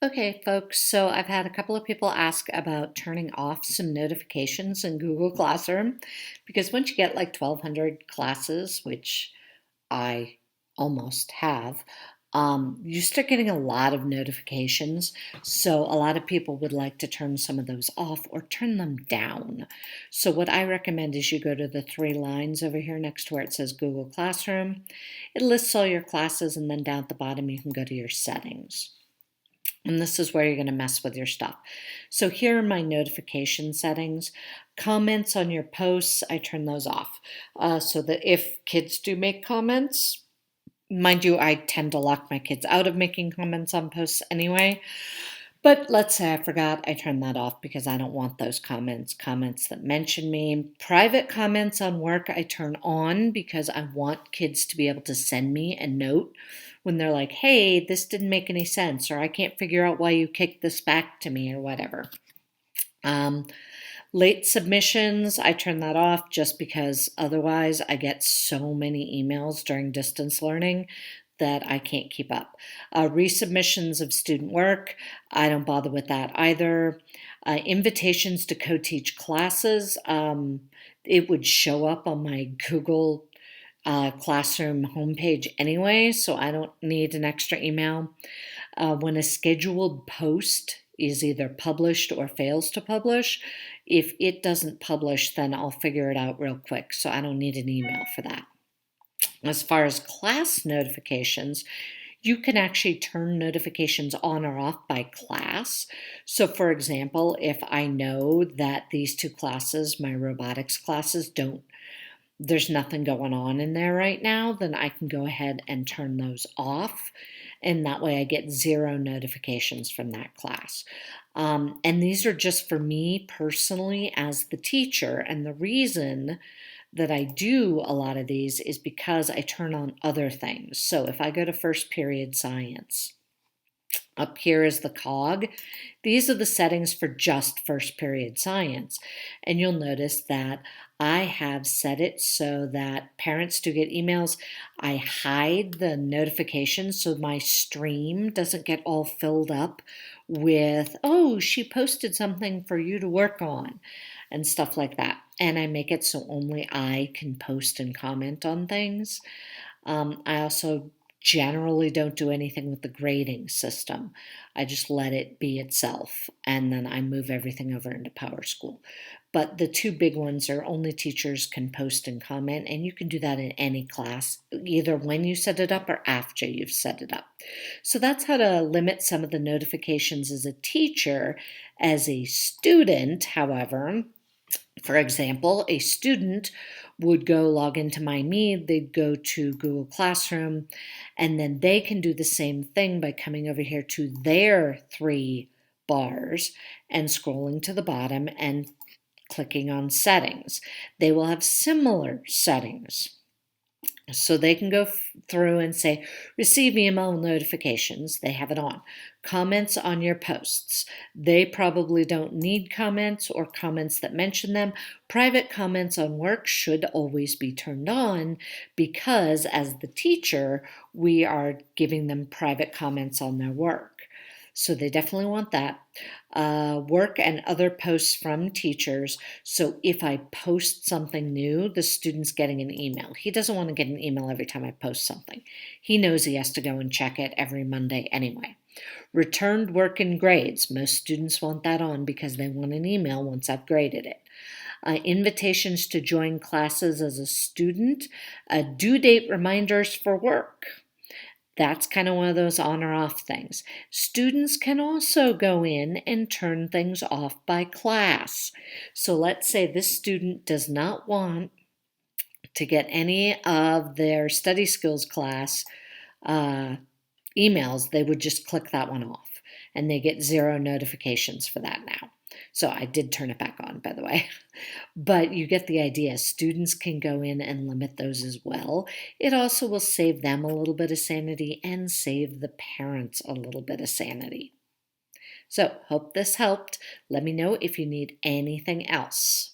Okay, folks, so I've had a couple of people ask about turning off some notifications in Google Classroom because once you get like 1,200 classes, which I almost have, you start getting a lot of notifications. So a lot of people would like to turn some of those off or turn them down. So what I recommend is you go to the three lines over here next to where it says Google Classroom. It lists all your classes, and then down at the bottom you can go to your settings. And this is where you're going to mess with your stuff. So here are my notification settings. Comments on your posts, I turn those off. So that if kids do make comments, mind you, I tend to lock my kids out of making comments on posts anyway. But let's say I forgot, I turn that off because I don't want those comments that mention me. Private comments on work, I turn on because I want kids to be able to send me a note when they're like, hey, this didn't make any sense, or I can't figure out why you kicked this back to me, or whatever. Um, Late submissions, I turn that off just because otherwise I get so many emails during distance learning that I can't keep up. Resubmissions of student work, I don't bother with that either. Invitations to co-teach classes, it would show up on my Google Classroom homepage anyway, so I don't need an extra email. When a scheduled post is either published or fails to publish, if it doesn't publish, then I'll figure it out real quick, so I don't need an email for that. As far as class notifications, you can actually turn notifications on or off by class. So for example, if I know that these two classes, my robotics classes, there's nothing going on in there right now, then I can go ahead and turn those off. And that way I get zero notifications from that class. And these are just for me personally as the teacher. And the reason that I do a lot of these is because I turn on other things. So if I go to first period science, up here is the cog. These are the settings for just first period science. And you'll notice that I have set it so that parents do get emails. I hide the notifications so my stream doesn't get all filled up with, oh, she posted something for you to work on and stuff like that. And I make it so only I can post and comment on things. I also generally don't do anything with the grading system. I just let it be itself, and then I move everything over into PowerSchool. But the two big ones are only teachers can post and comment, and you can do that in any class, either when you set it up or after you've set it up. So that's how to limit some of the notifications as a teacher. As a student, however, for example, a student would go log into My.Me, they'd go to Google Classroom, and then they can do the same thing by coming over here to their three bars and scrolling to the bottom and clicking on settings. They will have similar settings. So they can go through and say, receive email notifications. They have it on. Comments on your posts. They probably don't need comments or comments that mention them. Private comments on work should always be turned on because as the teacher, we are giving them private comments on their work. So they definitely want that. Work and other posts from teachers. So if I post something new, the student's getting an email. He doesn't want to get an email every time I post something. He knows he has to go and check it every Monday anyway. Returned work and grades. Most students want that on because they want an email once I've graded it. Invitations to join classes as a student. Due date reminders for work. That's kind of one of those on or off things. Students can also go in and turn things off by class. So let's say this student does not want to get any of their study skills class emails. They would just click that one off and they get zero notifications for that now. So I did turn it back on, by the way. But you get the idea. Students can go in and limit those as well. It also will save them a little bit of sanity and save the parents a little bit of sanity. So hope this helped. Let me know if you need anything else.